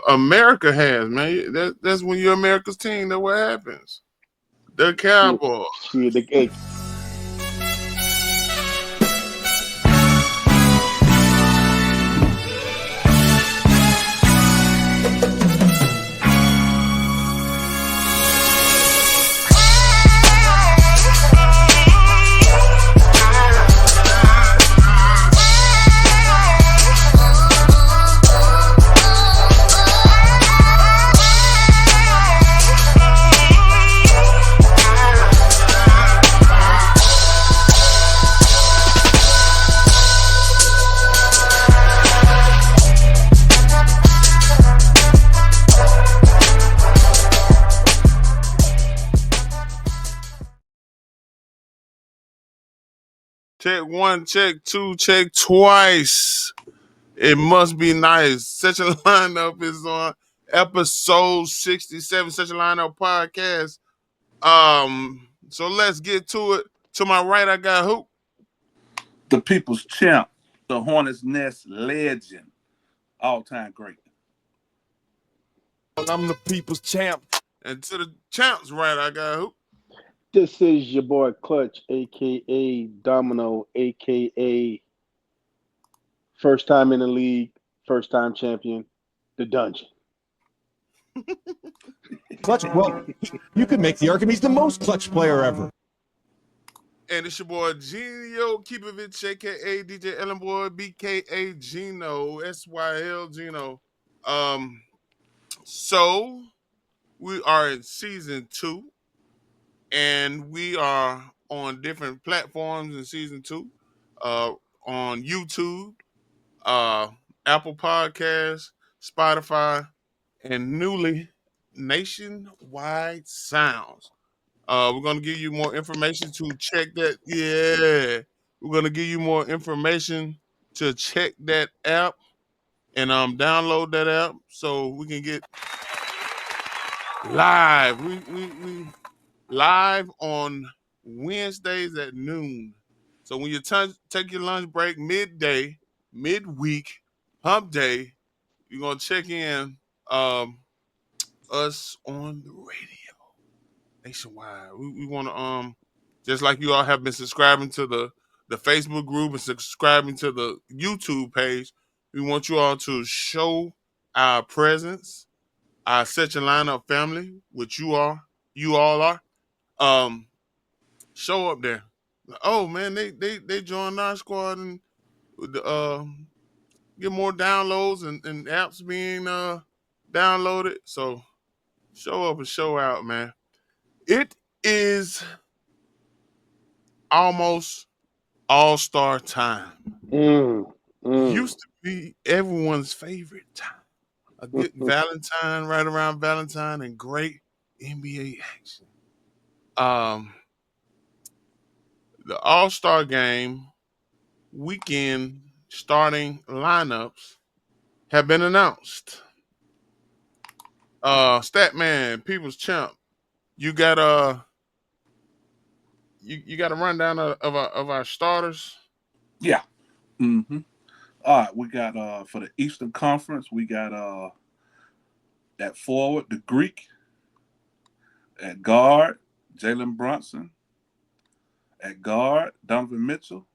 America has, man. That's when you're America's team. That's what happens. The Cowboys. Shit, hey, Check one, check two, check twice. It must be nice. Such a lineup is on episode 67. Such a lineup podcast. So let's get to it. To my right, I got who? The people's champ, the Hornets Nest legend, all-time great. I'm the people's champ. And to the champ's right, I got who? this is your boy Clutch, aka Domino, aka first time in the league, first time champion, the Dungeon. Clutch, well, you could make the argument he's the most clutch player ever. And it's your boy Gino Kipovich, aka DJ Ellen Boy, BKA Gino, SYL Gino. So we are in season 2, and we are on different platforms in season 2. On YouTube, Apple Podcasts, Spotify, and newly Nationwide Sounds. We're gonna give you more information to check that. Yeah, we're gonna give you more information to check that app and download that app so we can get live. We live on Wednesdays at noon. So when you take your lunch break midday, midweek, hump day, you're gonna check in us on the radio nationwide. We want to just like you all have been subscribing to the Facebook group and subscribing to the YouTube page. We want you all to show our presence, our Such a Lineup family, which you all are. Show up there. Oh man, they joined our squad and get more downloads and apps being downloaded. So show up and show out, man. It is almost all-star time. Used to be everyone's favorite time. A good Valentine, right around Valentine, and great NBA action. The All-Star game weekend starting lineups have been announced. Statman, People's Champ, you got you got a rundown of our starters. Yeah. Mm-hmm. All right, we got for the Eastern Conference, we got at forward the Greek, at guard Jalen Brunson, at guard Donovan Mitchell,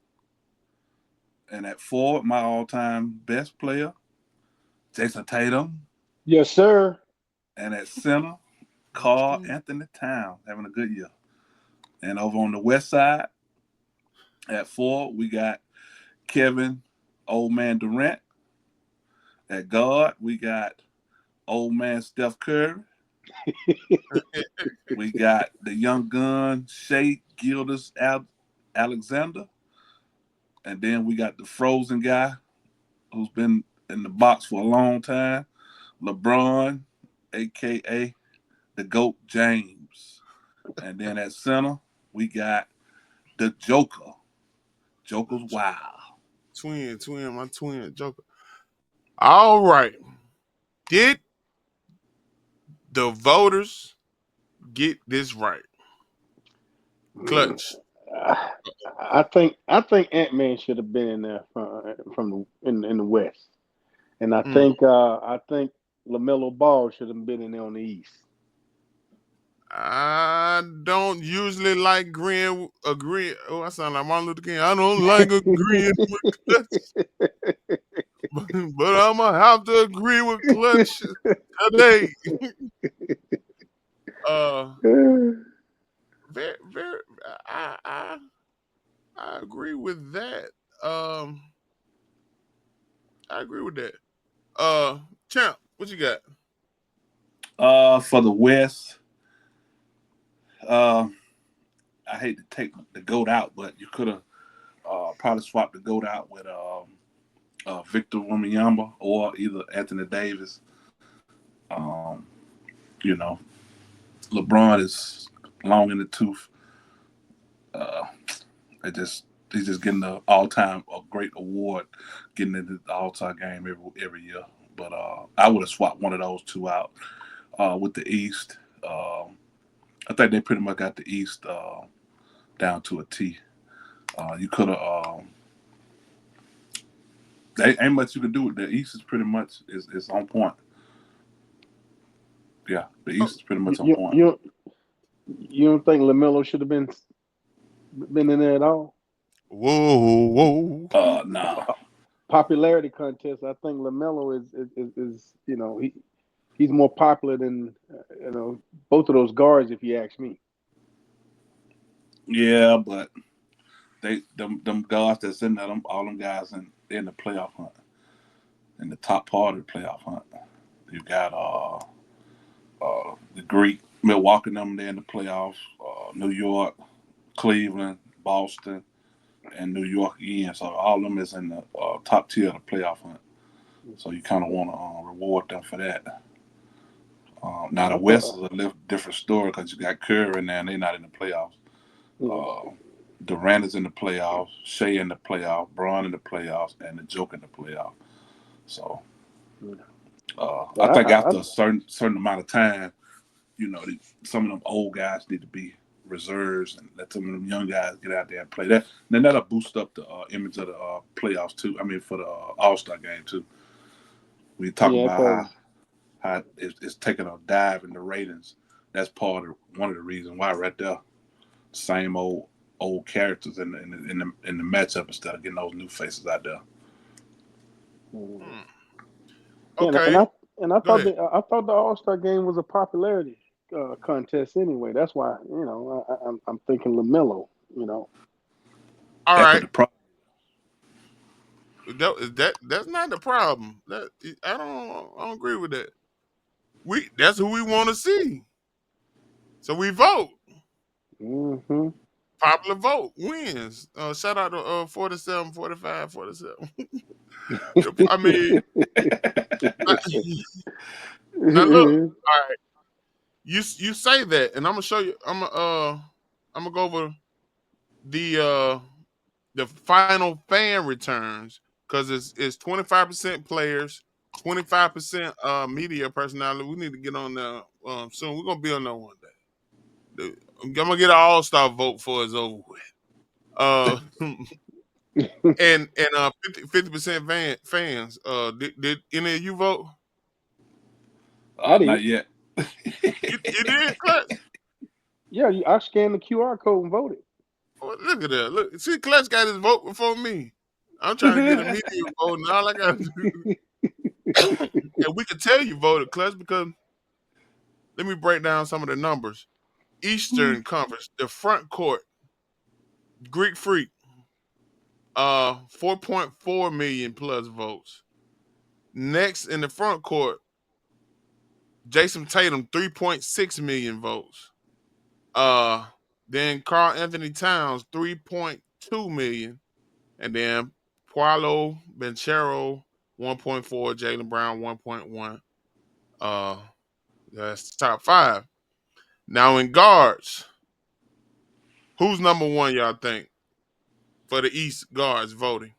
and at forward my all-time best player Jason Tatum. Yes, sir. And at center Karl Anthony Towns, having a good year. And over on the west side, at forward, we got Kevin Old Man Durant. At guard, we got Old Man Steph Curry. We got the young gun Shai Gilgeous Alexander. And then we got the frozen guy who's been in the box for a long time, LeBron, a.k.a. the GOAT James. And then at center, we got the Joker. Joker's wild. My twin, Joker. All right. Did the voters get this right? Clutch. I think Ant-Man should have been in there in the West. And I Mm. think LaMelo Ball should have been in there on the East. I don't usually like agree. Oh, I sound like Martin Luther King. I don't like agreeing with Clutch, but I'm gonna have to agree with Clutch today. uh, very. I, I I agree with that. Um, I agree with that. Champ, what you got? For the West, uh, I hate to take the goat out, but you could have probably swapped the goat out with Victor Wembanyama or either Anthony Davis. Um, you know, LeBron is long in the tooth. Uh, it just he's just getting the all-time a great award, getting into the All-Star game every year. But I would have swapped one of those two out with the East. I think they pretty much got the East down to a T. You could have. There ain't much you can do with the East. Is pretty much is on point. Yeah, the Oh, East is pretty much on you point. you you don't think LaMelo should have been in there at all? whoa, whoa. Nah. Popularity contest. I think LaMelo is he's more popular than both of those guards, if you ask me. Yeah, but them guys that's in there, all them guys in the playoff hunt, in the top part of the playoff hunt. You got the Greek, Milwaukee, them there in the playoffs. New York, Cleveland, Boston, and New York again. So all of them is in the top tier of the playoff hunt. So you kind of want to reward them for that. Now the I West is thought, a little different story because you got Curry in there and they're not in the playoffs. yeah, Uh, Durant is in the playoffs, Shea in the playoffs, Braun in the playoffs, and the Joke in the playoffs. So yeah. I But think after a certain amount of time, some of them old guys need to be reserves and let some of them young guys get out there and play that. And then that'll boost up the image of the playoffs too. I mean, for the All Star game too. We talk yeah, about because how it's taking a dive in the ratings. That's one of the reasons why right there. Same old characters in the matchup instead of getting those new faces out there. Hmm. yeah, and Okay, I go thought ahead. the All Star game was a popularity contest anyway. That's why I'm thinking LaMelo. All That could right. the problem. That's not the problem. I don't agree with that. That's who we want to see. So we vote. Hmm. Popular vote wins. Shout out to 47, 45, 47. I mean, now look. All right, you say that, and I'm gonna show you. I'm gonna go over the uh the final fan returns because it's 25% players, 25% media personality. We need to get on there soon. We're gonna be on there one day. I'm gonna get an all-star vote for it's over with. Uh, and 50% fans. Did any of you vote? I Not did. yet. You did, Clutch. Yeah, I scanned the QR code and voted. Oh, look at that. Look, see, Clutch got his vote before me. I'm trying to get a media vote, and all I got to do, and we can tell you voted, Clutch, because let me break down some of the numbers. Eastern Conference, the front court, Greek Freak, 4.4 million plus votes. Next in the front court, Jason Tatum, 3.6 million votes. Uh, then Carl Anthony Towns, 3.2 million, and then Paulo Benchero, 1.4, Jalen Brown, 1.1. Uh, that's the top five. Now in guards, who's number one? Y'all think for the East guards voting?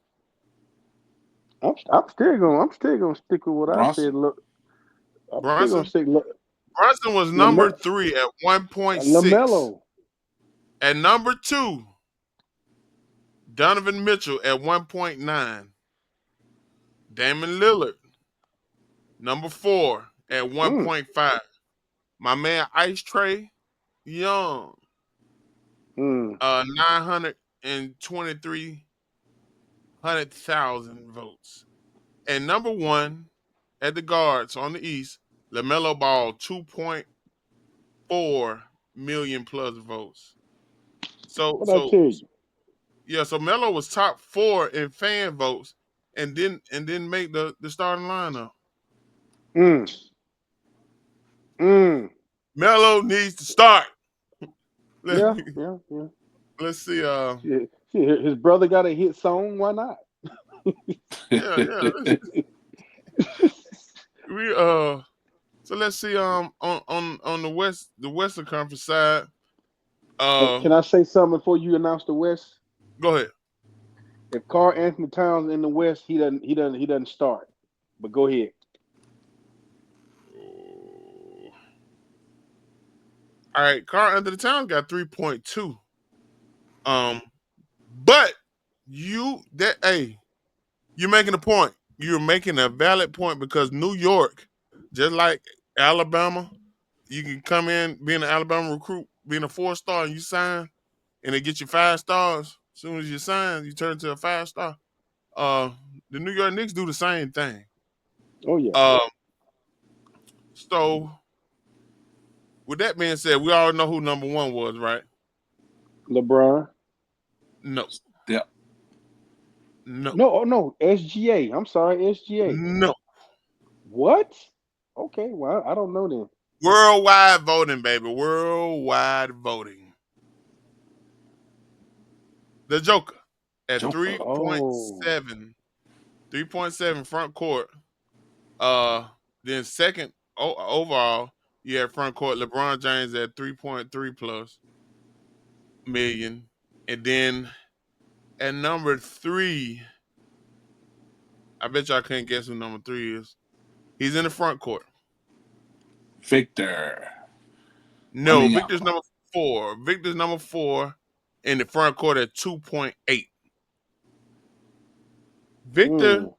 I'm still gonna stick with what I said. Bronson. Look, I'm still gonna Brunson. stick. Look, Brunson was number Lame- three at 1.6. Lamelo. At number two, Donovan Mitchell at 1.9. Damon Lillard. Number 4 at Mm. 1.5. My man Ice Tray Young, Mm. 923,000 votes. And number 1 at the guards on the East, LaMelo Ball, 2.4 million plus votes. So What I so tell you? yeah, so Melo was top 4 in fan votes and didn't make the starting lineup. Mm. Mm. Melo needs to start. Let Yeah, me, yeah, yeah. let's see. See, his brother got a hit song. Why not? Yeah, yeah. We So let's see. On the Western Conference side. Can I say something before you announce the West? Go ahead. If Carl Anthony Towns in the West, he doesn't start. But go ahead. All right, Carl Anthony Towns got 3.2. Um, but you're making a point. You're making a valid point because New York, just like Alabama, you can come in being an Alabama recruit, being a 4-star, and you sign, and they get you 5 stars. As soon as you sign, you turn to a 5-star. Uh, the New York Knicks do the same thing. Oh yeah, Uh, so with that being said, we all know who number 1 was, right? LeBron. No, Step. no, No, oh no, SGA. I'm sorry, SGA. no. What? Okay, well I don't know then. Worldwide voting, baby. Worldwide voting. The Joker at Joker. 3.7. 3.7 front court. Then second overall, you have front court LeBron James at 3.3 plus million. And then at number 3, I bet y'all can't guess who number 3 is. He's in the front court. Victor. No, Victor's Wembanyama. number 4. Victor's number 4 in the front court at 2.8. Victor, Mm.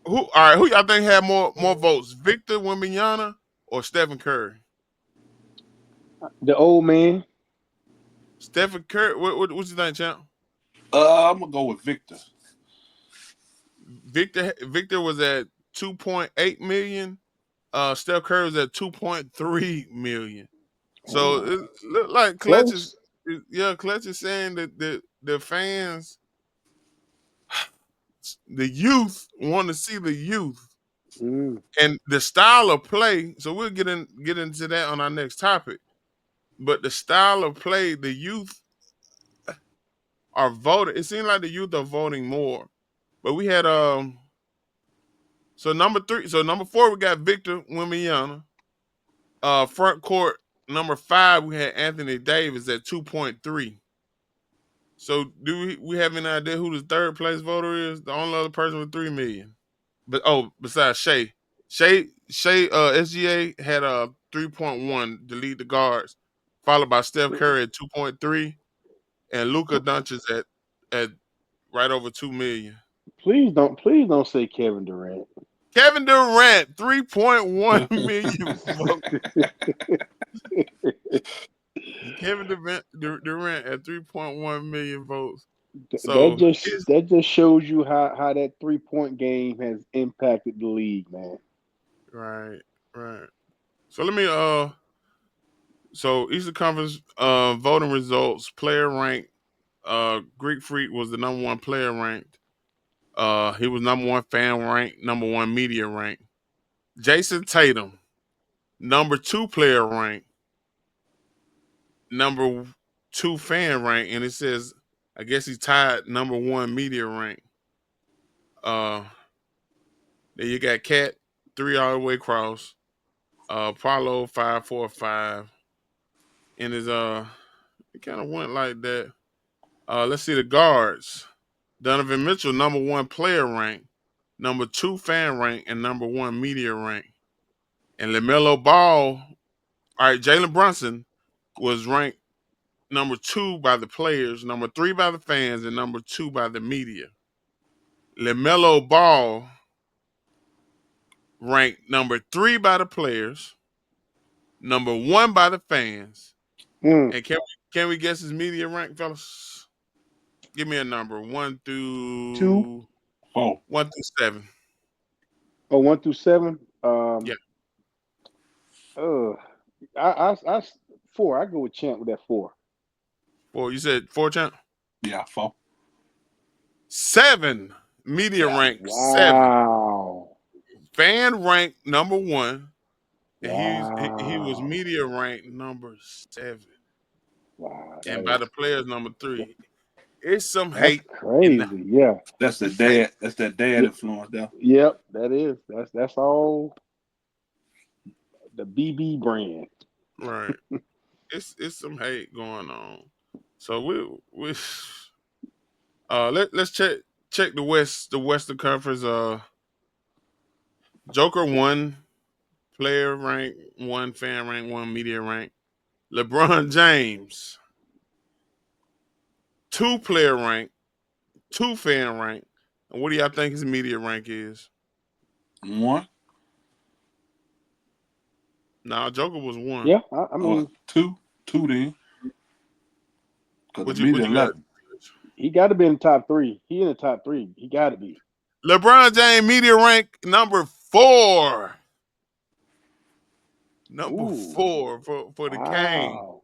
who y'all think had more votes? Victor Wembanyama or Stephen Curry? The old man. Stephen Curry, what you think, champ? I'm gonna go with Victor. Victor was at 2.8 million. Steph Curry was at 2.3 million. So Oh, it looked like close. Clutch is saying that the fans, the youth, want to see the youth Mm. and the style of play. So we'll get into that on our next topic. But the style of play, the youth are voting. It seems like the youth are voting more. But we had number 4 we got Victor Wembanyama. Front court number 5 we had Anthony Davis at 2.3. So do we have any idea who the third place voter is? The only other person with 3 million. But besides Shea. SGA had a 3.1 to lead the guards, followed by Steph Curry at 2.3 and Luka Doncic at right over 2 million. Please don't say Kevin Durant. Kevin Durant, 3.1 million votes. Durant at 3.1 million votes. That So just his that just shows you how that 3 point game has impacted the league, man. right, right. So let me so Eastern Conference voting results, player rank. Greek Freak was the number 1 player ranked. He was number 1 fan ranked, number 1 media ranked. Jason Tatum, number 2 player ranked, number 2 fan rank, and it says I guess he's tied number 1 media rank. Uh, then you got Cat 3 all the way across. Paulo 545, and it kind of went like that. Let's see the guards. Donovan Mitchell number 1 player rank, number 2 fan rank, and number 1 media rank. And LaMelo Ball, all right, Jalen Brunson was ranked number 2 by the players, number 3 by the fans, and number 2 by the media. LaMelo Ball ranked number 3 by the players, number 1 by the fans, Mm. and can we guess his media rank, fellas? Give me a number Two. 4. 1 through 7. Oh, 1 through 7. Yeah, Uh, I 4. I go with Champ with that 4. 4. You said 4, champ. Yeah, 4. 7. Media Yeah. rank 7. Wow. Fan rank number 1, and he was Wow. media rank number 7, Wow. and by the players number 3. It's some That's hate in the crazy. Yeah. That's the hate. dad. That's that dad Yep. influence there. Yep. That is. That's all the BB brand. Right. It's some hate going on. So we let's check the Western Conference. Joker 1, player rank 1, fan rank 1, media rank. LeBron James 2, player rank 2, fan rank. And what do y'all think his media rank is? 1 Nah, Joker was 1. Yeah. I or mean, 2, 2 then, because the What media you got? 11. he got to be in the top 3. He in the top 3. He got to be. LeBron James media rank number 4. Number Ooh. 4 for the Kane. Wow.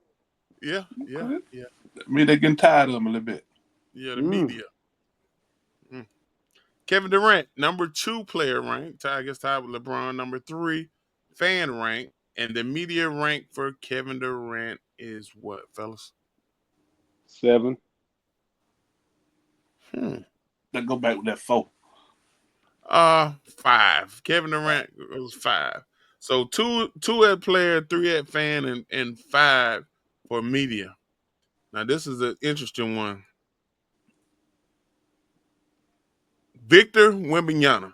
Yeah, yeah, Okay. yeah, I mean, they're getting tired of him a little bit. yeah. The Mm. media. Mm. Kevin Durant, number 2, player rank. I guess tied with LeBron. Number 3, fan rank, and the media rank for Kevin Durant is what, fellas? 7. Hmm. Let's go back with that 4. 5. Kevin Durant was 5. So two at player, 3 at fan, and 5 for media. Now this is an interesting one. Victor Wembanyama,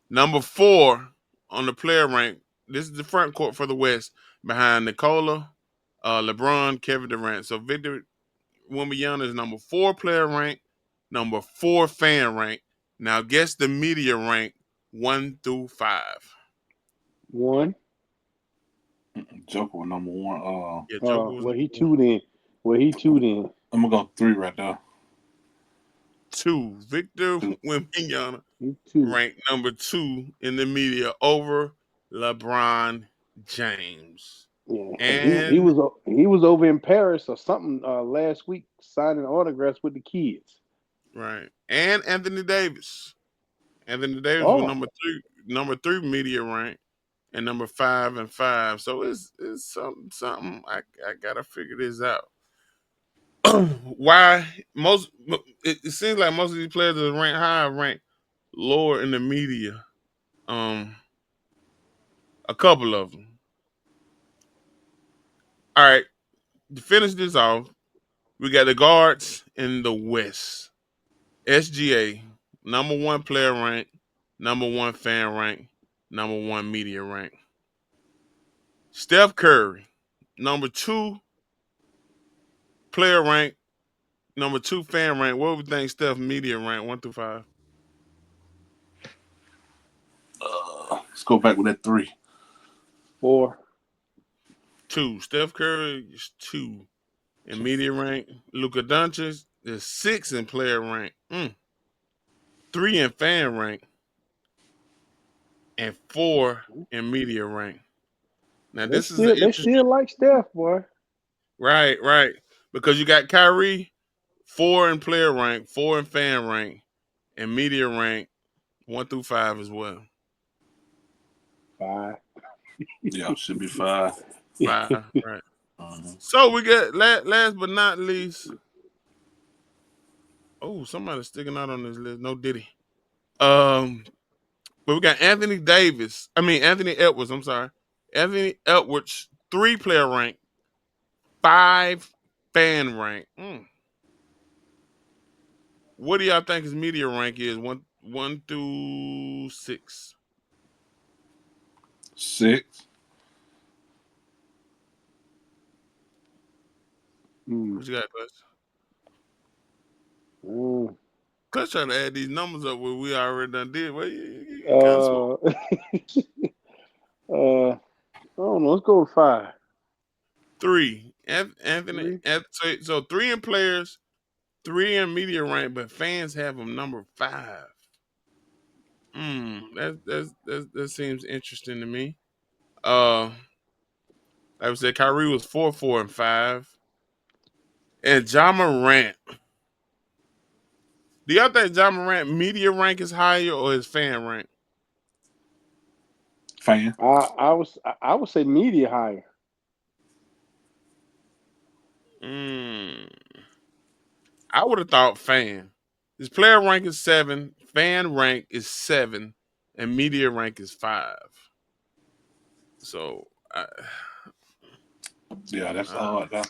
number 4 on the player rank. This is the front court for the West behind Nikola, LeBron, Kevin Durant. So Victor Wembanyama is number 4 player rank, number 4 fan rank. Now guess the media rank 1 through 5. 1. Joker was number 1. Yeah, Joker was Well, he number 1. 2 then. Well, he 2 then. I'm gonna go 3 right there. 2. Victor 2. Wembanyama He 2. ranked number 2 in the media over LeBron James. Yeah, because he And was over in Paris or something last week signing autographs with the kids. right. And Anthony Davis. Anthony Davis was Oh, number 3 media rank and number 5 and 5. So it's something I gotta figure this out. Why it seems like most of these players that rank high rank lower in the media. Um a couple of them. All right, to finish this off, we got the guards in the West. SGA, number 1 player rank, number 1 fan rank, number 1 media rank. Steph Curry, number 2 player rank, number 2 fan rank. What would we think Steph media rank 1 through 5? Let's go back with that 3. 4. 2. Steph Curry is 2 in 2. media rank. Luka Doncic is 6 in player rank. 3 in fan rank and 4 in media rank. Now this is an They interesting. still like Steph, boy. Right. Because you got Kyrie, 4 in player rank, 4 in fan rank, and media rank 1 through 5 as well. 5. Yeah, should be 5. 5, right. Uh-huh. So we got last but not least. Oh, somebody's sticking out on this list. No Diddy. But we got Anthony Edwards. I'm sorry, Anthony Edwards, 3 player rank, 5 fan rank. What do y'all think his media rank is? 1 through 6. 6. Mm. What you got, Clutch? Mm. Clutch trying to add these numbers up where we already done did. Well, you Kind of smoke. Uh, I don't know. Let's go with 5. Three. Anthony. 3. So three in players, three in media rank, but fans have him number 5. That seems interesting to me. Like I said, Kyrie was 4, 4, and 5, and John Morant. Do y'all think John Morant media rank is higher or his fan rank? Fan. I would say media higher. Mm, I would have thought fan. His player rank is 7, fan rank is 7, and media rank is 5. So, Yeah, that's uh, hard. Huh?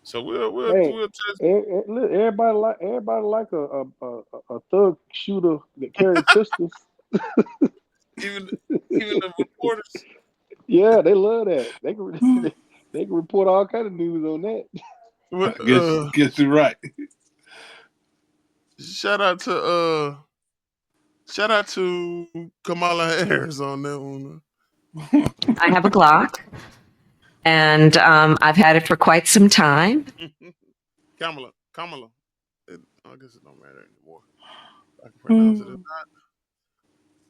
so Hey, we'll test look, everybody like a thug shooter that carry pistols. even even the reporters. Yeah, they love that. They can they can report all kind of news on that. What, I guess you're right. shout out to shout out to Kamala Harris on that one. I have a Glock, and I've had it for quite some time. Kamala. I guess it don't matter anymore. I can pronounce it.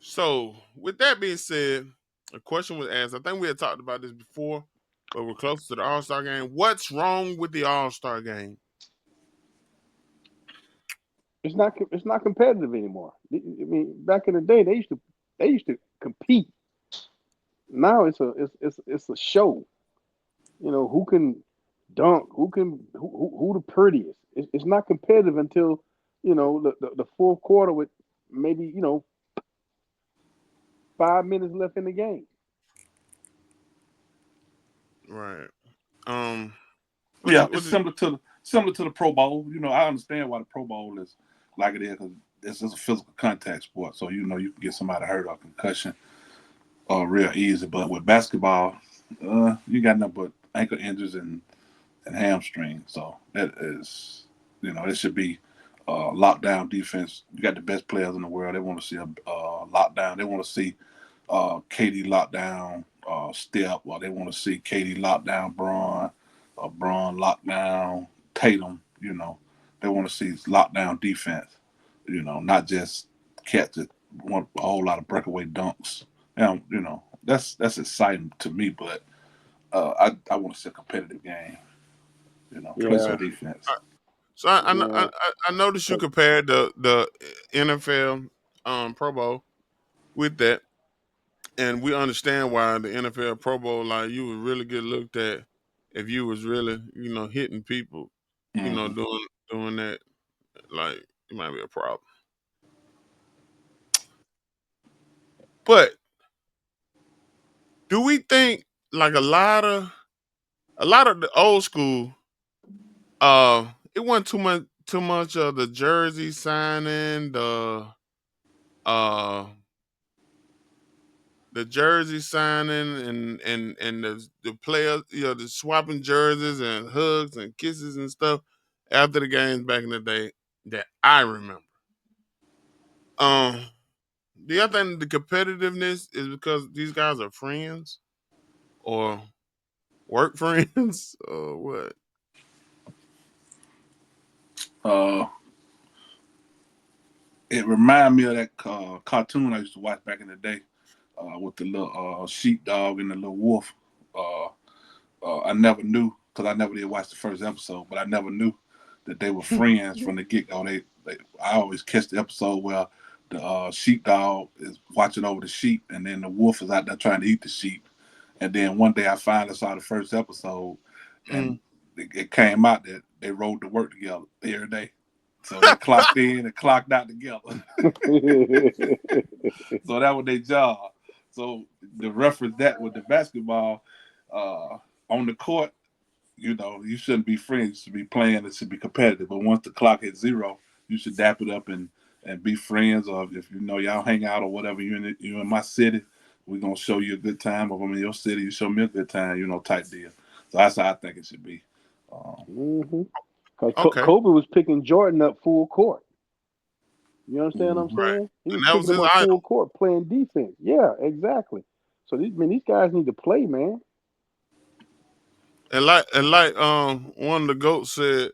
So, with that being said, a question was asked. I think we had talked about this before, but we're close to the All Star game. What's wrong with the All Star game? It's not competitive anymore. I mean, back in the day, they used to compete. Now it's a show. Who can dunk, who the prettiest. It's not competitive until the fourth quarter with maybe 5 minutes left in the game. Right. Um. Yeah, What it's did, similar to the Pro Bowl. I understand why the Pro Bowl is like it is because this is a physical contact sport. So you can get somebody hurt or concussion real easy. But with basketball, you got nothing but ankle injuries and hamstring. So that is, it should be lockdown defense. You got the best players in the world. They want to see a lockdown. They want to see KD lockdown Step, or they want to see KD lockdown Braun, or Braun lockdown Tatum. They want to see lockdown defense. Not just cats that want a whole lot of breakaway dunks. And that's exciting to me, but I want to see a competitive game. Play Yeah, some okay. defense. So yeah. I noticed you 'Cause compared the NFL Pro Bowl with that, and we understand why the NFL Pro Bowl, like, you would really get looked at if you was really hitting people, Hmm. doing that, like, it might be a problem. But do we think, like, a lot of the old school, it wasn't too much of the jersey signing, uh jersey signing, and the players, the swapping jerseys and hugs and kisses and stuff after the games back in the day that I remember. Um, do you think the competitiveness is because these guys are friends or work friends or what? Uh, it reminded me of that cartoon I used to watch back in the day with the little sheepdog and the little wolf. Uh, I never knew because I never did watch the first episode, but I never knew that they were friends from the get go. I always catch the episode where the sheepdog is watching over the sheep, and then the wolf is out there trying to eat the sheep. And then one day I finally saw the first episode, and Mm. it came out that they rode to work together every day. So they clocked in and clocked out together. So that was their job. So to reference that with the basketball, uh, on the court, you shouldn't be friends. You should be playing. It should be competitive. But once the clock hits zero, you should dap it up and be friends. Or if y'all hang out or whatever, you in my city, we're gonna show you a good time. If I'm in your city, you show me a good time. Type deal. So that's how I think it should be. Um, hmm Cause Okay. Kobe was picking Jordan up full court. You understand what I'm Mhm. right? saying? He was And that picking was them his up idol. full court playing defense. Yeah, exactly. So these guys need to play, man. And like one of the goats said,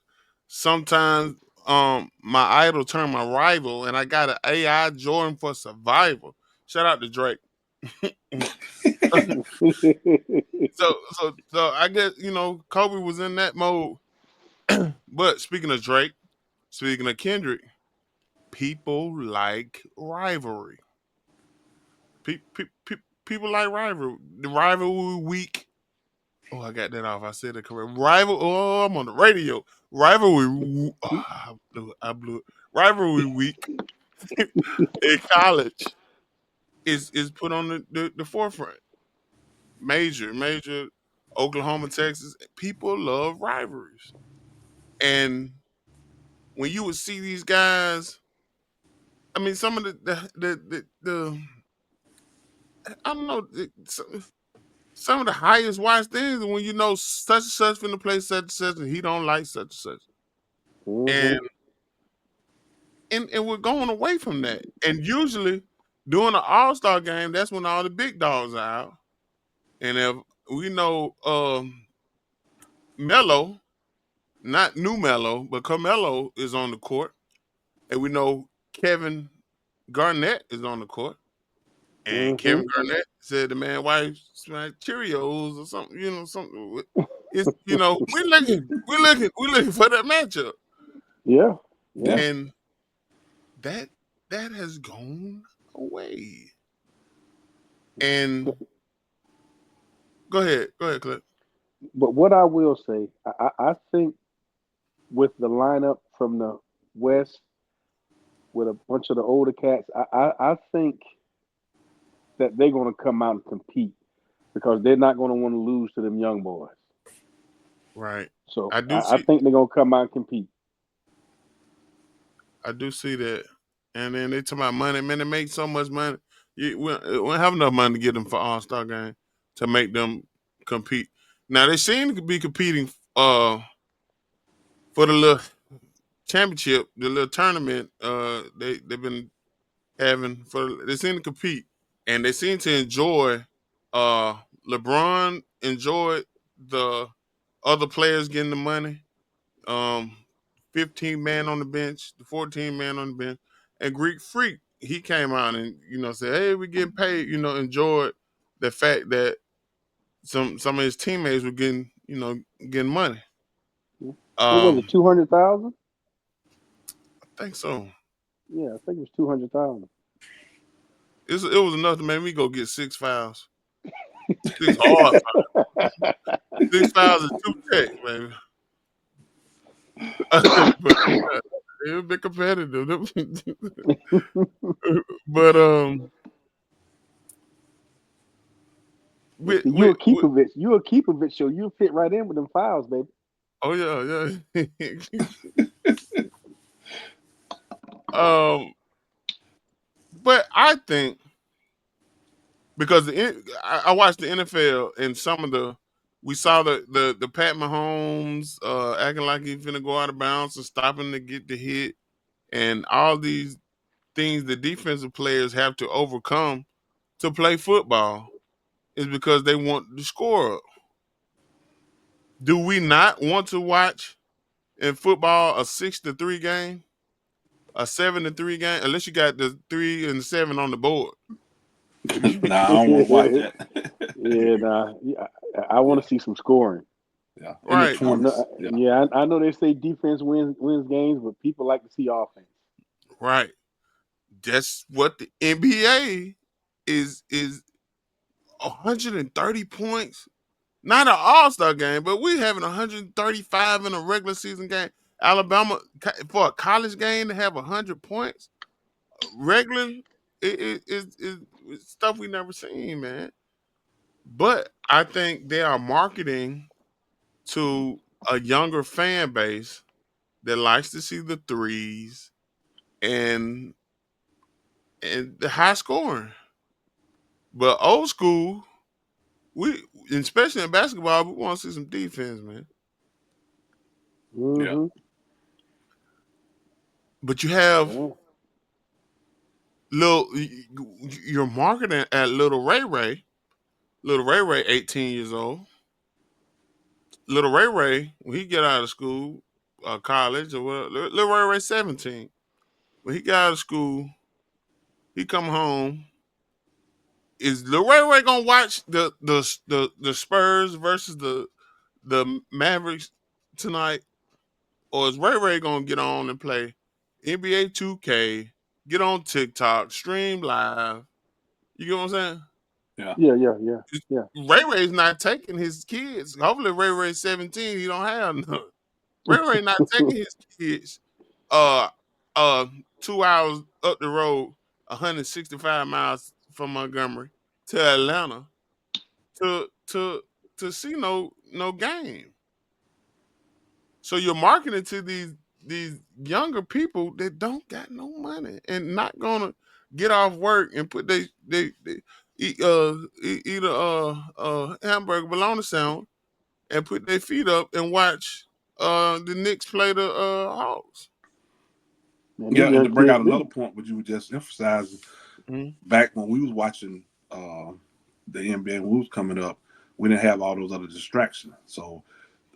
sometimes my idol turned my rival, and I got an AI Jordan for survival. Shout out to Drake. So I guess Kobe was in that mode. But speaking of Drake, speaking of Kendrick, people like rivalry. People like rivalry. The rivalry week. Oh, I got that off. I said it correct. Rival. Oh, I'm on the radio. Rivalry. Oh, I blew it. Rivalry week in college is put on the forefront. Major. Oklahoma, Texas. People love rivalries, and when you would see these guys, I mean, some of the I don't know. Some of the highest watched things when you know such and such finna play such and such, and he don't like such and such, Hmm. and and we're going away from that. And usually during the All Star game, that's when all the big dogs are out. And if we know Melo, not new Melo, but Carmelo is on the court, and we know Kevin Garnett is on the court, and Hmm. Kevin Garnett said the man wife smacked Cheerios or something, something. It's we're looking for that matchup, Yeah, yeah. Yeah. and that that has gone away. And go ahead, Clint. But what I will say, I think with the lineup from the West with a bunch of the older cats, I think that they're going to come out and compete because they're not going to want to lose to them young boys. Right, So I do I see, think they're going to come out and compete. I do see that. And then they talk about money, man. They make so much money. We don't have enough money to get them for All Star game to make them compete. Now they seem to be competing for the little championship, the little tournament. They've been having for they seem to compete, and they seem to enjoy. LeBron enjoyed the other players getting the money. Um, 15 man on the bench, the 14 man on the bench, and Greek Freak he came out and said, "Hey, we getting paid." Enjoyed the fact that some of his teammates were getting money. What was it, Um, 200,000? I think so. Yeah, I think it was 200,000. It was enough to make me go get 6 fouls, 6 hard, 6 fouls and 2 checks, baby. But it would be competitive. But See, you a Keepovich, so you'll fit right in with them files, baby. oh yeah, yeah. But I think because I watched the NFL and some of we saw the Pat Mahomes acting like he's finna go out of bounds and stopping to get the hit and all these things the defensive players have to overcome to play football is because they want to score up. Do we not want to watch in football a 6-3 game, a 7-3 game, unless you got the 3 and 7 on the board? Nah, I don't want to watch that. Yeah, nah. Yeah, I want to see some scoring. Yeah, in the Right, I know. 20s. Yeah. Yeah, I know they say defense wins games, but people like to see offense. right. That's what the NBA is 130 points. Not an All-Star game, but we having 135 in a regular season game. Alabama for a college game to have 100 points regular is stuff we never seen, man. But I think they are marketing to a younger fan base that likes to see the threes and the high scoring. But old school, we especially in basketball, we want to see some defense, man. Yeah. Mm-hmm. But you have Yeah. little you're marketing at little Ray Ray. Little Ray Ray, 18 years old. Little Ray Ray, when he get out of school, college or whatever, little Ray Ray 17. When he got out of school, he come home. Is Lil Ray Ray gonna watch the Spurs versus the Mavericks tonight, or is Ray Ray gonna get on and play NBA 2K, get on TikTok, stream live? You get what I'm saying? Yeah. Yeah, yeah, yeah, yeah. Ray Ray's not taking his kids. Hopefully, Ray Ray's 17. He don't have none. Ray Ray not taking his kids. Uh, uh, 2 hours up the road, 165 miles from Montgomery to Atlanta to to to see no game. So you're marketing to these younger people that don't got no money and not gonna get off work and put they eat a hamburger bologna sandwich and put their feet up and watch the Knicks play the Hawks. Man, these Yeah, and young to bring kids, out another point, what you were just emphasizing, Mhm. back when we was watching the NBA when we was coming up, we didn't have all those other distractions. So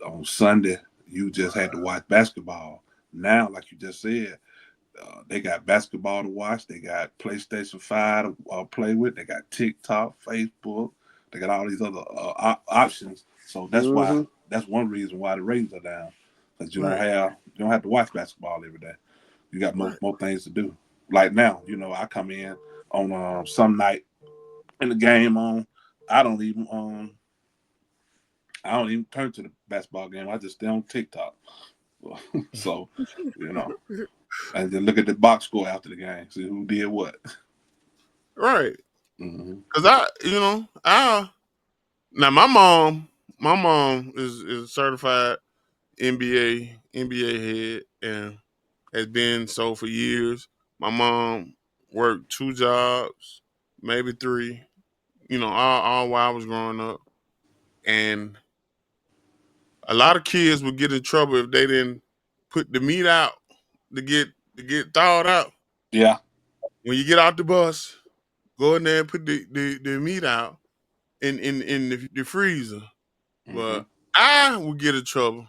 on Sunday, you just had to watch basketball. Now, like you just said, they got basketball to watch. They got PlayStation 5 to play with. They got TikTok, Facebook. They got all these other options. So that's why mm-hmm, that's one reason why the ratings are down, because Right, you don't have to watch basketball every day. You got right, more things to do. Like now, I come in on some night in the game on. I don't even I don't even turn to the basketball game. I just stay on TikTok. So, you know, and then look at the box score after the game, see who did what. right. Hmm. Cause I now my mom is certified NBA head and has been so for years. My mom worked 2 jobs, maybe three, all while I was growing up. And a lot of kids would get in trouble if they didn't put the meat out to get thawed out. Yeah. When you get out the bus, go in there and put the meat out in the freezer. Hmm. But I would get in trouble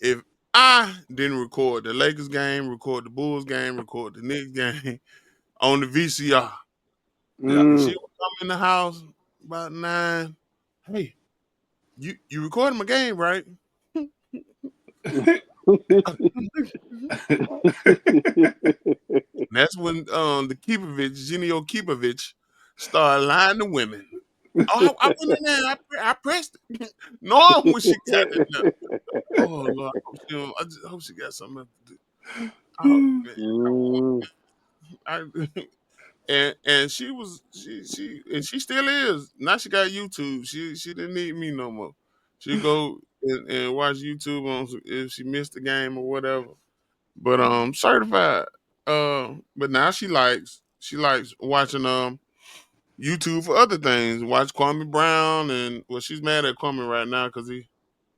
if I didn't record the Lakers game, record the Bulls game, record the Knicks game on the VCR. Yeah. And she mm. would come in the house about 9. Hey, you recording my game, right? That's when the Keepovich, Genio Keepovich, started lying to women. Oh, I went in there, I pressed it. Knowing when she got in there. Oh Lord, I just hope she got something else to do. Oh man, mm. I, and she still is. Now she got YouTube. She didn't need me no more. She go and watch YouTube on if she missed the game or whatever. But certified. But now she likes watching YouTube for other things. Watch Kwame Brown and well, she's mad at Kwame right now because he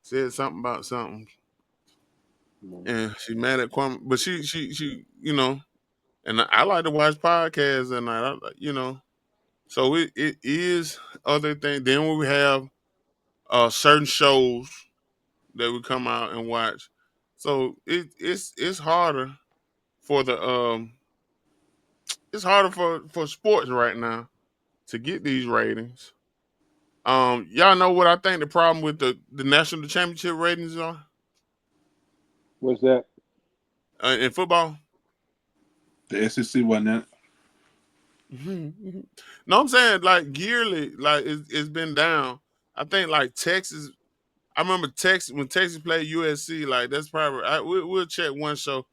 said something about something, and she's mad at Kwame. But she and I like to watch podcasts and so it is other things. Then when we have certain shows that we come out and watch, so it's harder for the it's harder for sports right now to get these ratings. Y'all know what I think the problem with the national championship ratings are What's that? in football. The SEC wasn't No, I'm saying like yearly, like it's been down. I think like Texas. I remember Texas when Texas played USC. Like that's probably we'll check one show,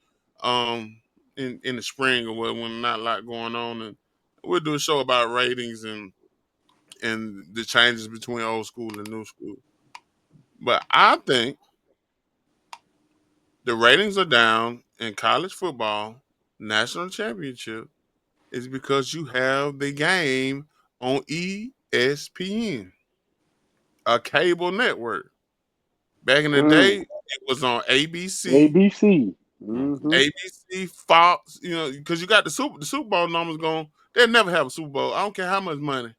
in the spring or when not a lot going on, and we'll do a show about ratings and the changes between old school and new school. But I think the ratings are down in college football national championship is because you have the game on ESPN, a cable network. Back in the day, Mm. it was on ABC, ABC. it. Mm-hmm. ABC, Fox. Because you got the Super Bowl numbers going. They'll never have a Super Bowl. I don't care how much money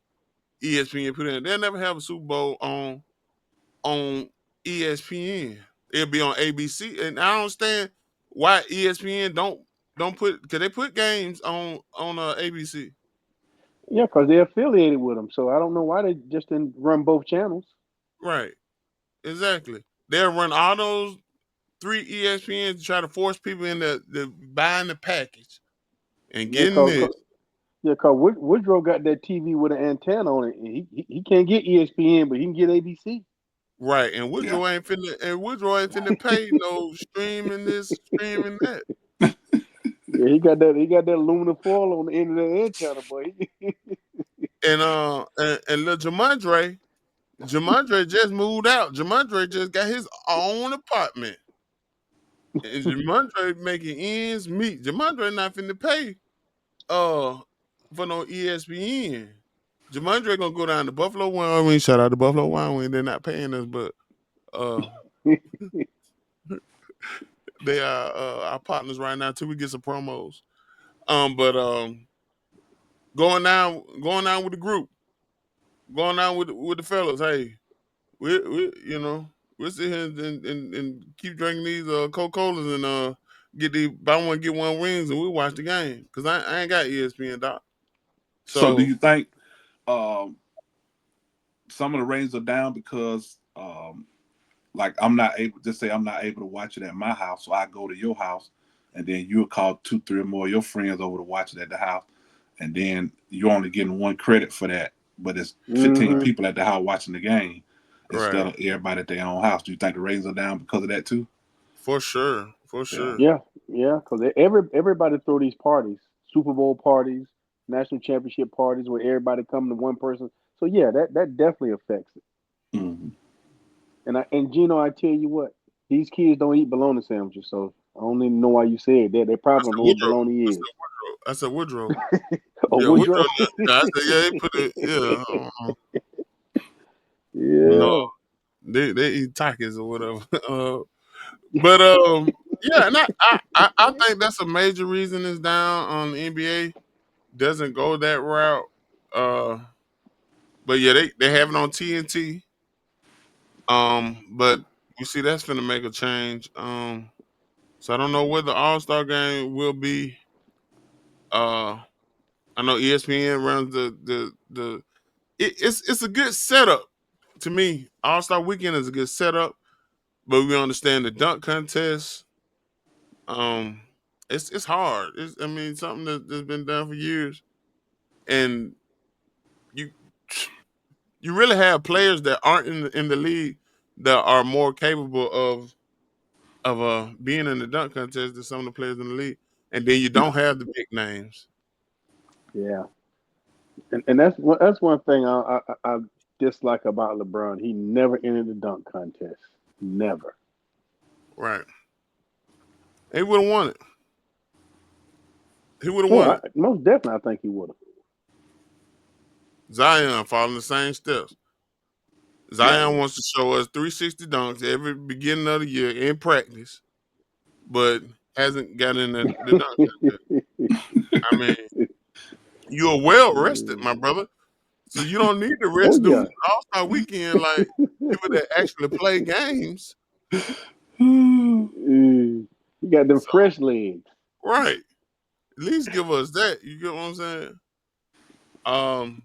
ESPN put in. They'll never have a Super Bowl on ESPN. It'll be on ABC, and I don't understand why ESPN don't put, because they put games on ABC. Yeah, because they're affiliated with them. So I don't know why they just didn't run both channels. Right, exactly. They'll run all those three ESPNs to try to force people into the buying the package and Yeah, getting this. Woodrow got that TV with an antenna on it, and he can't get ESPN, but he can get ABC. Right, and Yeah. Woodrow ain't finna pay no streaming this, streaming that. Yeah, he got that aluminum foil on the end of the antenna, boy. And little Jamondre just moved out. Jamondre just got his own apartment. And Jamondre making ends meet. Jamondre not finna pay for no ESPN. Jamondre gonna go down to Buffalo Wild Wings. Shout out to Buffalo Wild Wings. They're not paying us, but uh they are our partners right now till we get some promos. But going down with the group, going down with the fellas. Hey, we we'll sit here and keep drinking these Coca Colas and get the buy one get one wings, and we watch the game because I ain't got ESPN, doc. So do So you think um, some of the ratings are down because like I'm not able, just say I'm not able to watch it at my house, so I go to your house, and then you'll call 2, 3 or more of your friends over to watch it at the house, and then you're only getting one credit for that, but it's 15 Hmm. people at the house watching the game instead right, of everybody at their own house. Do you think the ratings are down because of that too? for sure, for Yeah. sure. Yeah, because everybody throw these parties, Super Bowl parties, national championship parties, where everybody come to one person. So yeah, that definitely affects it. Hmm. And Gino, I tell you what, these kids don't eat bologna sandwiches, so I don't even know why you said that. They I probably said don't know what Woodrow. bologna is. I said Woodrow. Oh, Yeah, Woodrow. Woodrow. Yeah, I said yeah. They put it. Yeah, no, Yeah. they eat Takis or whatever. But yeah, and I think that's a major reason it's down on the NBA. Doesn't go that route. Uh, but yeah, they have it on TNT. But you see, that's gonna make a change. So I don't know where the All Star game will be. Uh, I know ESPN runs the. It's a good setup to me. All Star Weekend is a good setup, but we understand the dunk contest. Um, it's hard. I mean, something that's been done for years, and you you really have players that aren't in the league that are more capable of being in the dunk contest than some of the players in the league, and then you don't have the big names. Yeah. And that's one thing I dislike about LeBron. He never entered the dunk contest. Never. Right? He would have won it. He would have Oh, won it. most definitely, I think he would have. Zion following the same steps. Yeah. Zion wants to show us 360 dunks every beginning of the year in practice, but hasn't got in the dunk contest. I mean, you're well rested, my brother. So you don't need to Oh rest the yeah. All Star weekend like people that actually play games. He got them So fresh legs. right, at least give us that. You get what I'm saying? Um,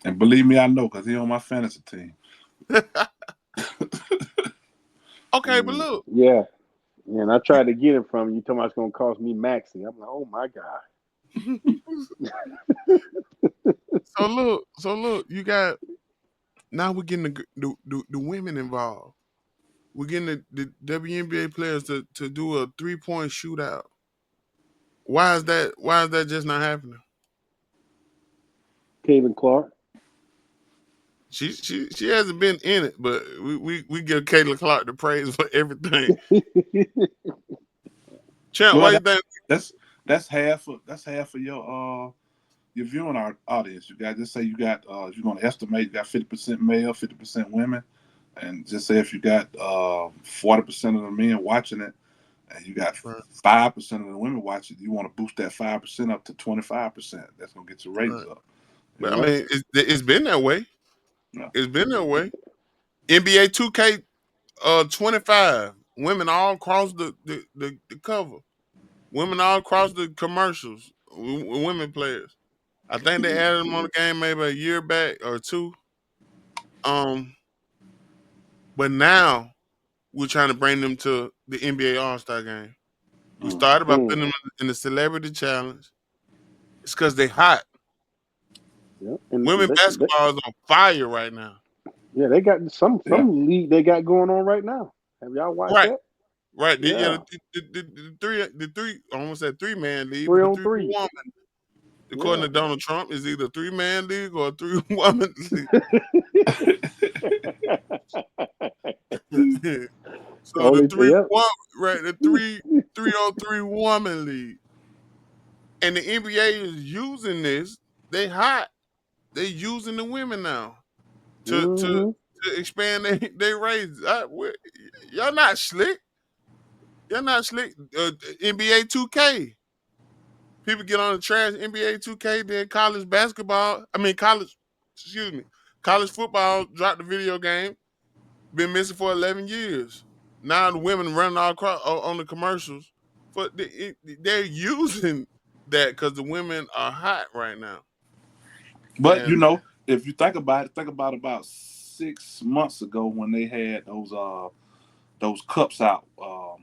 And believe me, I know because he on my fantasy team. okay, but look, Yeah. And I you, tried to get it from you. Told me it's gonna cost me maxi. I'm like, oh my god. so look, you got now we're getting the women involved. We're getting the WNBA players to do a 3-point shootout. Why is that? Why is that just not happening? Caitlin Clark. She hasn't been in it, but we give Caitlin Clark the praise for everything. Champ, Well, why you think? that's that's half of your viewing audience. You got just say you got you're gonna estimate you got 50% male, 50% women, and just say if you got 40% of the men watching it, and you got Right. 5% of the women watching. You want to boost that 5% up to 25%. That's gonna get your ratings Right. up. You But I know. Yep. mean, it's been that way. Yeah. It's been that way. NBA 2K 25. Women all across the cover. Women all across the commercials. Women players. I think they added them on the game maybe a year back or two. Um, but now we're trying to bring them to the NBA All Star game. We Mm-hmm. started by putting them in the Celebrity Challenge. It's because they hot. Yep. And Women basketball is on fire right now. yeah, they got Yeah. some league they got going on right now. Have y'all watched Right, that? right. Yeah, Yeah, the three. I almost said 3-man league, but three the on three three. woman. According Yeah. to Donald Trump, is either a 3-man league or a 3-woman league. So the Only three yep. one right, the 3-on-3 woman league. And the NBA is using this. They hot. They using the women now Hmm. to expand their rates. Y'all not slick. Y'all not slick. NBA 2K. People get on the trash. NBA 2K, then college basketball. I mean college. Excuse me. College football dropped the video game. Been missing for 11 years. Now the women running all across on the commercials. They're using that because the women are hot right now. But And if you think about it, think about 6 months ago when they had those cups out, uh,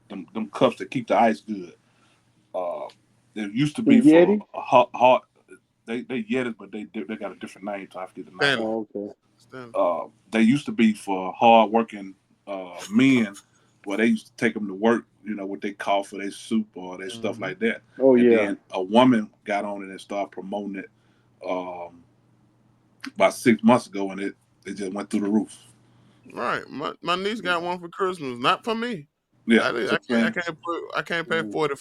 them cups that keep the ice good. Uh, it used to be And for Yeti. a hot. They Yetis, but they got a different name, so I forget the name Stanley. of Oh, okay. Stanley. it. They used to be for hard working men, where they used to take them to work, what they call for their soup or their stuff Hmm. like that. Oh And yeah. then a woman got on it and started promoting it um, about 6 months ago, and it just went through the roof. Right. My niece got one for Christmas. Not for me. Yeah, I didn't, so I can't pay Mm. 40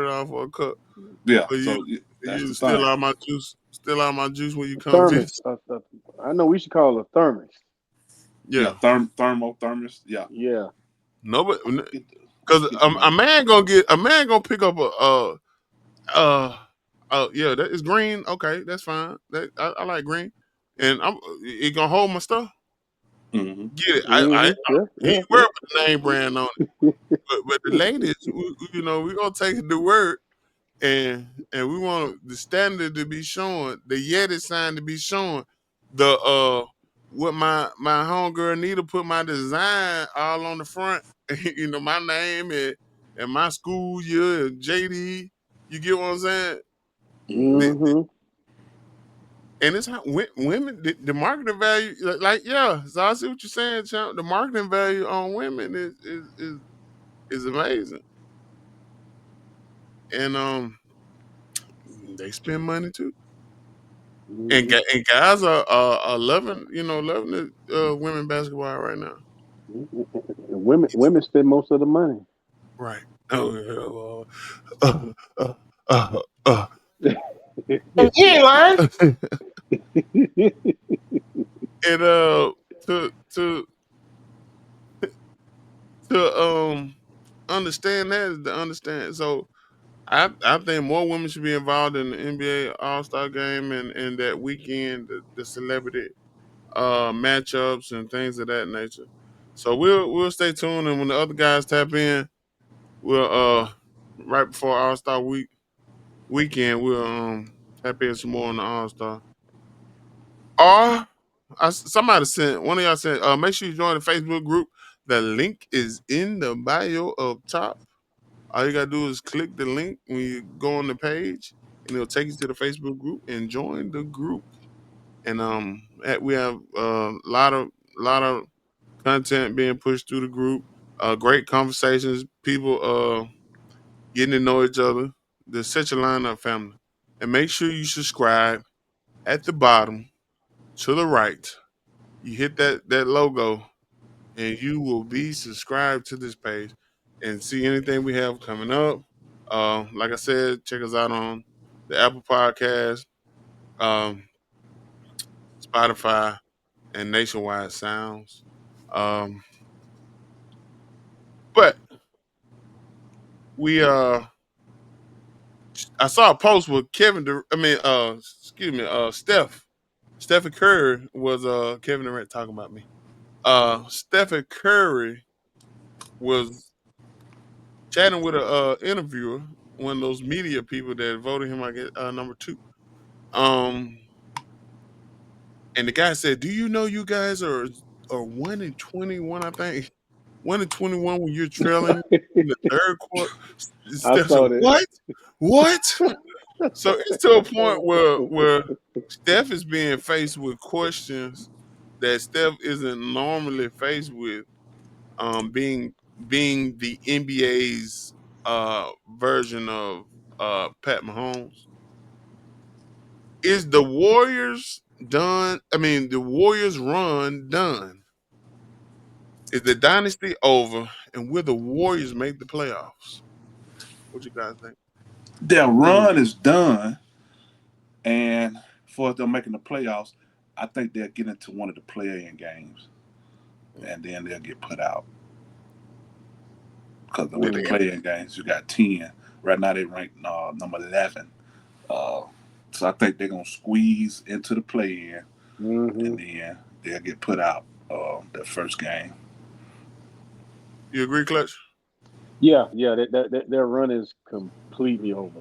dollars for a cup yeah, for you. so that's You the steal thing. all my juice. Steal all my juice when you A come thermos. visit. I know we should call it a thermos. Yeah, Yeah. thermos. Yeah, Yeah. Nobody, get the, because get the a name. man gonna pick up uh yeah, that is green. Okay, that's fine. I like green, and it gonna hold my stuff. Hmm. Get it? Hmm. Yeah. He Yeah. worry Yeah. about the name brand on it, but the ladies, we gonna take it to word, and we want the standard to be shown, the Yeti sign to be shown, the what my homegirl need to put my design all on the front, my name and my school year and JD. You get what I'm saying? Hmm. The- Hmm. and it's how women, the marketing value, like yeah. So I see what you're saying, champ. The marketing value on women is amazing, and they spend money too. And, Hmm. and guys are loving, loving the women basketball right now. Women spend most of the money. Right. Oh, yeah, uh. And to understand that is to understand. So I think more women should be involved in the NBA All Star Game and that weekend, the celebrity matchups and things of that nature. So we'll stay tuned, and when the other guys tap in, we'll right before All Star weekend, we'll tap in some more on the All Star. Or somebody sent, one of y'all said, make sure you join the Facebook group. The link is in the bio up top. All you gotta do is click the link when you go on the page, and it'll take you to the Facebook group and join the group. And we have a lot of content being pushed through the group. Great conversations, people getting to know each other. The Set Your Line Up family, and make sure you subscribe at the bottom to the right. You hit that logo, and you will be subscribed to this page and see anything we have coming up. Like I said, check us out on the Apple Podcast, um, Spotify, and Nationwide Sounds. Um, But we I saw a post with excuse me, Stephen Curry was Kevin Durant talking about me. Stephen Curry was chatting with a interviewer, one of those media people that voted him, I guess, number two. Um, and the guy said, "Do you know you guys are 1-21? I think 1-21 when you're trailing in the third quarter." I Steph said, saw that. "What? What?" So it's to a point where Steph is being faced with questions that Steph isn't normally faced with, being the NBA's version of Pat Mahomes. Is the Warriors done? I mean, the Warriors run done. Is the dynasty over? And will the Warriors make the playoffs? What you guys think? Their Mm. run is done, and for them making the playoffs, I think they'll get into one of the play-in games, and then they'll get put out. Because with the Did Mm. play-in games, you got 10. Right now, they ranked number 11. Uh, so I think they're gonna squeeze into the play-in, Hmm. and then they'll get put out the first game. you agree, Clutch? Yeah, yeah. Their run is completely over.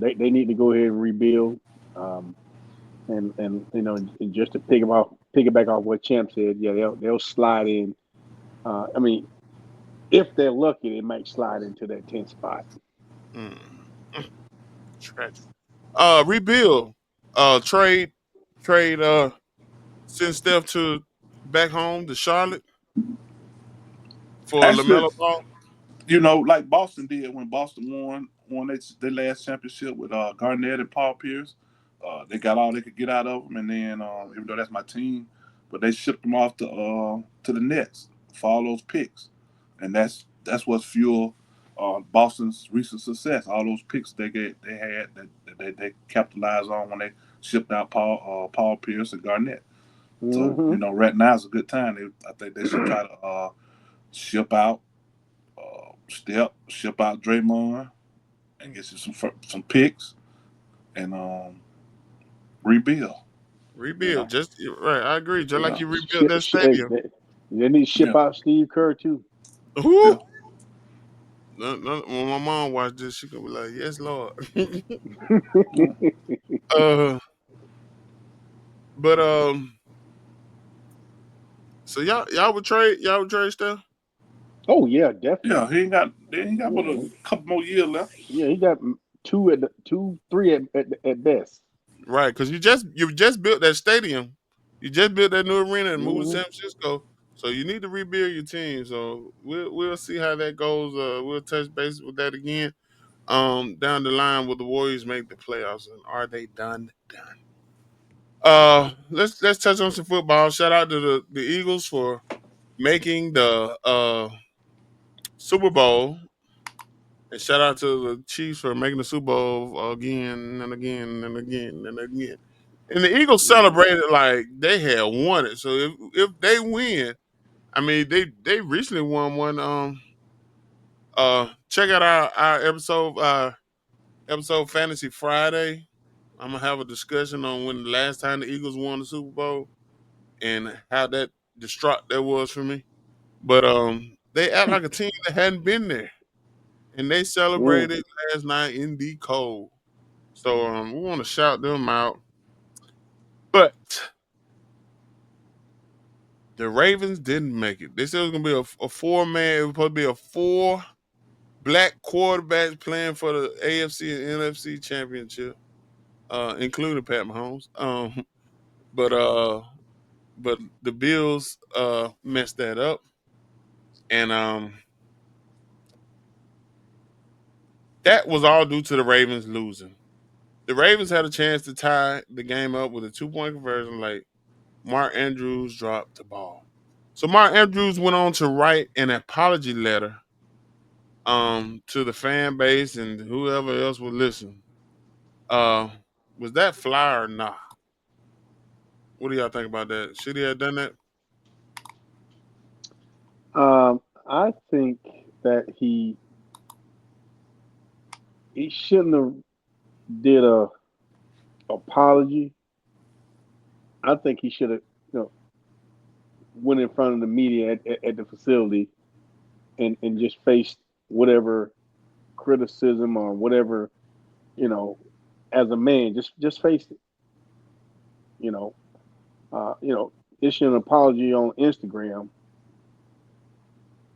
They need to go ahead and rebuild. Um, and and just to piggyback off what Champ said, yeah, they'll slide in. I mean, if they're lucky, they might slide into that 10th spot. Mm, tragic. Rebuild. Trade. Trade. Send Steph to back home to Charlotte for Actually, Lamelo Ball. like Boston did when Boston won their last championship with Garnett and Paul Pierce. They got all they could get out of them, and then even though that's my team, but they shipped them off to the Nets for all those picks, and that's what's fueled Boston's recent success. All those picks they had that they capitalized on when they shipped out Paul Pierce and Garnett. So Hmm. right now is a good time. I think they should try to ship out ship out Draymond and get you some picks and rebuild. You Rebuild. know, Just right. I agree. Just like yeah, you rebuilt that Hey, stadium. they need to ship yeah, out Steve Kerr too. Who? yeah. When my mom watched this, she could be like, "Yes, Lord." Mm. uh, but so y'all would trade stuff, Oh yeah, Yeah, definitely. they ain't got but a Yeah, couple more years left. yeah. He got two, three at best. right? Because you just built that stadium, you just built that new arena and moved to Hmm. San Francisco. So you need to rebuild your team. So we'll see how that goes. We'll touch base with that again. Down the line, will the Warriors make the playoffs, and are they done? Done. Let's touch on some football. Shout out to the Eagles for making the Super Bowl, and shout out to the Chiefs for making the Super Bowl again and again and again and again. And the Eagles Hmm. celebrated like they had won it. So if they win, I mean they recently won one. Check out our episode Fantasy Friday. I'm gonna have a discussion on when the last time the Eagles won the Super Bowl and how that distraught that was for me. But they act like a team that hadn't been there, and they Mm. celebrated last night in the cold. So we want to shout them out. But the Ravens didn't make it. They said it was gonna be a four man. It was supposed to be a four black quarterbacks playing for the AFC and NFC championship, including Pat Mahomes. But uh, but the Bills messed that up, and that was all due to the Ravens losing. The Ravens had a chance to tie the game up with a 2-point conversion late. Mark Andrews dropped the ball. So Mark Andrews went on to write an apology letter to the fan base and whoever else would listen. Uh was that fly or not? What do y'all think about that? Should he have done that? Um, I think. that he shouldn't have did a apology. I think he should have, you know, went in front of the media at the facility and just faced whatever criticism or whatever, you know, as a man, just face it. You know, you know, issue an apology on Instagram.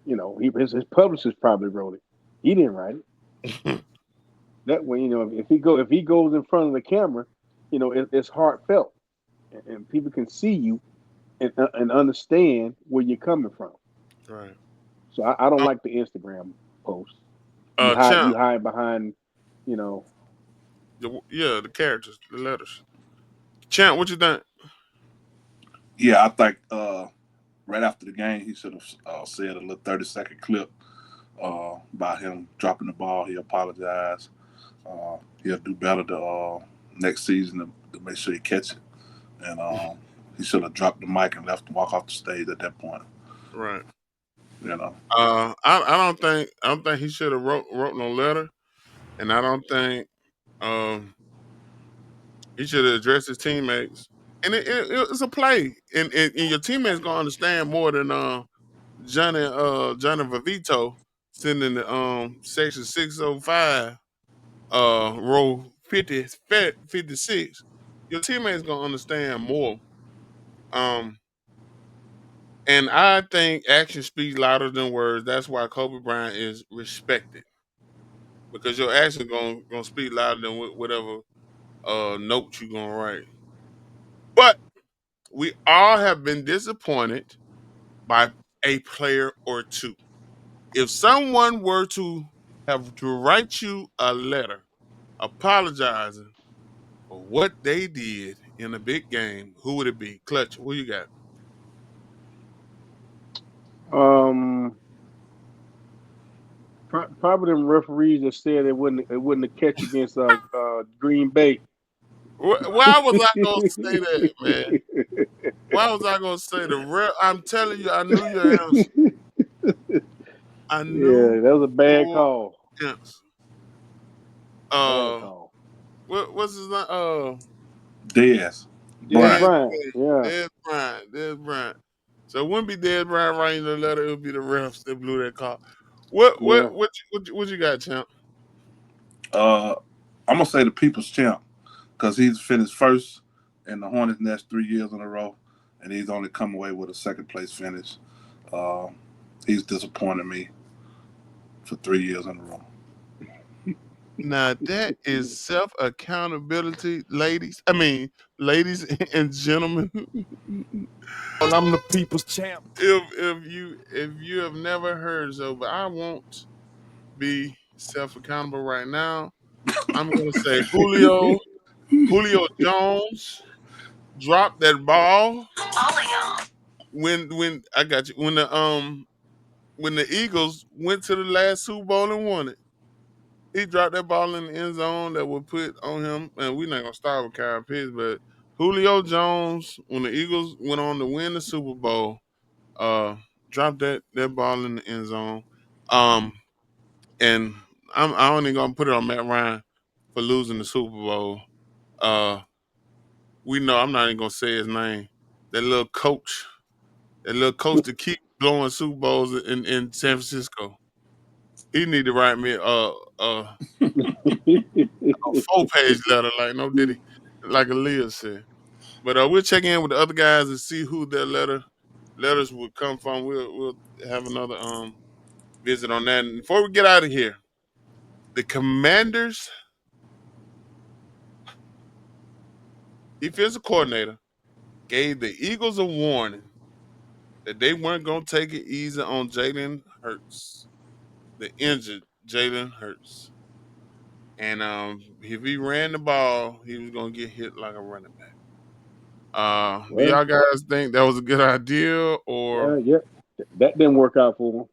You know, his publicist probably wrote it. He didn't write it. That way, you know, if he goes in front of the camera, you know, it's heartfelt, and people can see you and understand where you're coming from. Right. So I don't Uh, like the Instagram post. Champ, You hide behind, you know. yeah, the characters, the letters. Champ, what you think? Yeah, I think right after the game, he should have said a little 30-second clip about him dropping the ball. He apologized. He'll do better the next season to make sure he catch it. And he should have dropped the mic and left and walk off the stage at that point. Right. You know. I don't think he should have wrote no letter, and I don't think um he should have addressed his teammates. And it's a play, and your teammates gonna understand more than Johnny Vavito sitting in the section 605 row 56. Your teammates gonna understand more. Um and I think action speaks louder than words. That's why Kobe Bryant is respected. Because your action gonna speak louder than whatever notes you gonna write. But we all have been disappointed by a player or two. If someone were to have to write you a letter apologizing for what they did in a big game, who would it be? Clutch, who you got? Um, Probably them referees that said it wouldn't a catch against Green Bay. Why was I gonna say that, man? Why was I gonna say the real? I'm telling you, I knew your answer. I knew Yeah, that was a bad your call. answer. Bad Uh, call. what's his name? Dez Des Bryant. Dez, Bryant. Yeah, Dez Bryant. So it wouldn't be Dez Bryant writing the letter. It would be the refs that blew that call. What yeah. what what what you got, champ? Uh, I'm gonna say the People's Champ because he's finished first in the Hornets' Nest 3 years in a row, and he's only come away with a second place finish. Uh, he's disappointed me for 3 years in a row. Now that is self accountability, ladies. I mean, ladies and gentlemen. Well, I'm the people's champ. If you have never heard so, but I won't be self accountable right now. I'm gonna say Julio Jones dropped that ball when I got you when the Eagles went to the last Super Bowl and won it. He dropped that ball in the end zone that would put on him, and we're not gonna start with Kyle Pitts, but Julio Jones, when the Eagles went on to win the Super Bowl, uh, dropped that ball in the end zone. Um, and I only gonna put it on Matt Ryan for losing the Super Bowl. Uh, we know I'm not even gonna say his name. That little coach, that little coach to keep blowing Super Bowls in San Francisco. He need to write me a 4-page letter, like no diddy, like Aaliyah said. But we'll check in with the other guys and see who their letters would come from. We'll have another visit on that. And before we get out of here, the Commanders defensive coordinator gave the Eagles a warning that they weren't going to take it easy on Jalen Hurts, the injured Jalen Hurts. And if he ran the ball, he was going to get hit like a running back. Do Well, y'all guys think that was a good idea or yeah. That didn't work out for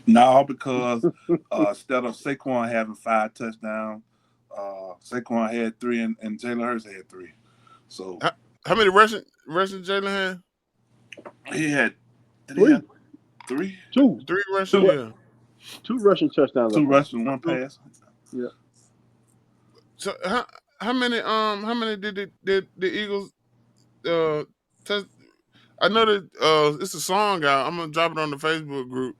No, because instead of Saquon having 5 touchdowns, Saquon had three and Jalen Hurts had three. So how many rushing Jalen had? he had, did he have three, three? two. Three rushing, Yeah, Two. yeah. 2 rushing touchdowns, I 2 think. rushing, 1 pass. Yeah. So how many did the Eagles test? I know that it's a song out. I'm gonna drop it on the Facebook group.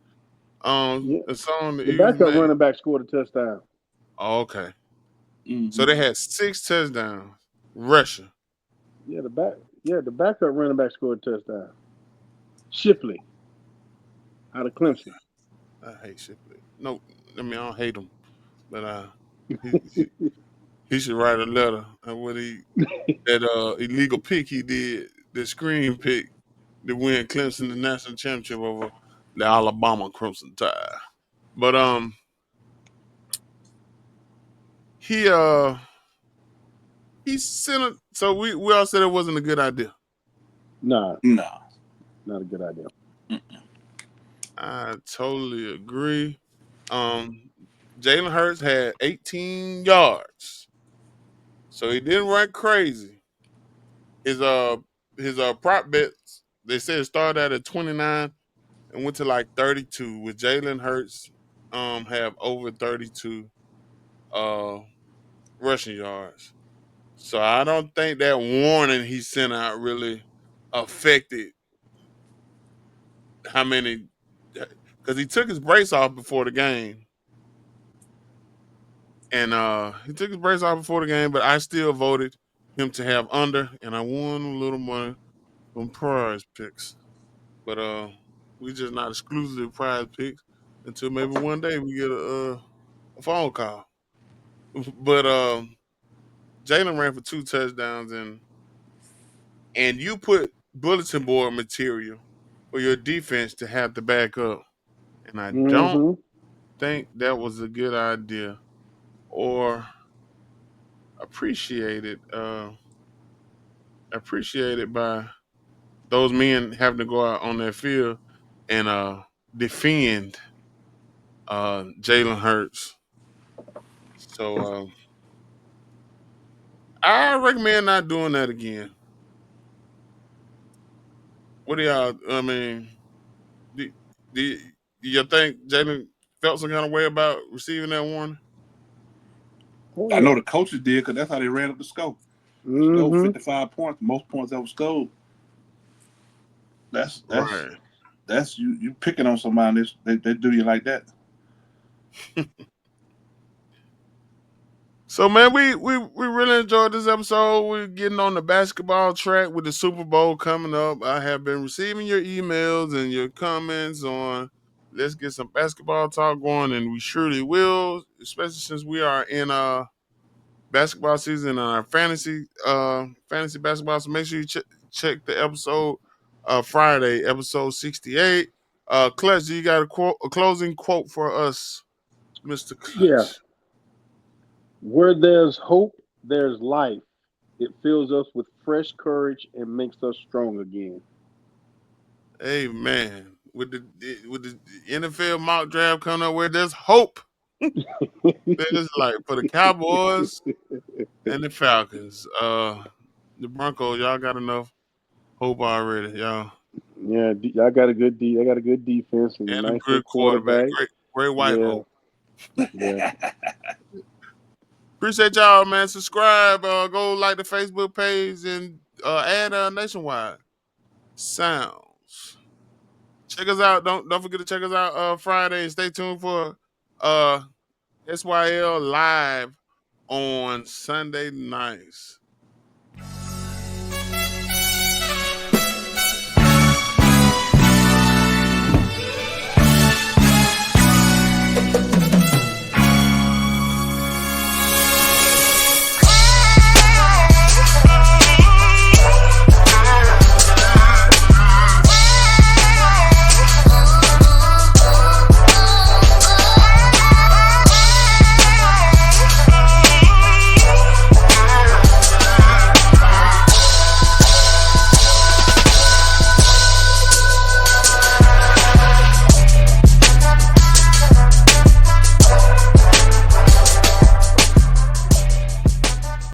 Yeah. A song the The Eagles backup made. running back scored a touchdown. Oh, okay. So Mm-hmm. they had 6 touchdowns rushing. The backup running back scored a touchdown. Shipley out of Clemson. I hate Shipley. No, I mean I don't hate him, but he should write a letter. And what he that illegal pick he did, the screen pick to win Clemson the national championship over the Alabama Crimson Tide. But he he sent it. So we all said it wasn't a good idea. Nah, No. not a good idea. I totally agree. Um, Jalen Hurts had 18 yards, so he didn't run crazy. His prop bets they said it started at 29 and went to like 32. With Jalen Hurts have over 32 uh rushing yards. So I don't think that warning he sent out really affected how many, because he took his brace off before the game. And he took his brace off before the game, but I still voted him to have under, and I won a little money from prize picks. But we just not exclusive prize picks until maybe one day we get a phone call. But Jalen ran for 2 touchdowns, and you put bulletin board material for your defense to have to back up, and I don't Mm-hmm. think that was a good idea or appreciated appreciated by those men having to go out on that field and defend Jalen Hurts. So I recommend not doing that again. What do y'all? I mean, do, do you think Jalen felt some kind of way about receiving that warning? Oh I know yeah. the coaches did because that's how they ran up the score. Scored Mm-hmm. 55 points, most points ever scored. That's that's Right. that's you picking on somebody. They do you like that. So man, we really enjoyed this episode. We're getting on the basketball track with the Super Bowl coming up. I have been receiving your emails and your comments on let's get some basketball talk going, and we surely will, especially since we are in basketball season and our fantasy basketball. So make sure you check the episode Friday, episode 68. Clutch, you got a closing quote for us, Mr. Yeah. Clutch? Where there's hope, there's life. It fills us with fresh courage and makes us strong again. Hey man, with the NFL mock draft coming up, where there's hope, there's like for the Cowboys and the Falcons. The Broncos, y'all got enough hope already, y'all, Yeah, I got a I got a good defense and a and a nice little good quarterback, quarterback. great white Yeah, hope. yeah, Appreciate y'all, man. Subscribe, go like the Facebook page, and add Nationwide Sounds. Check us out. Don't forget to check us out Friday, and stay tuned for uh SYL live on Sunday nights.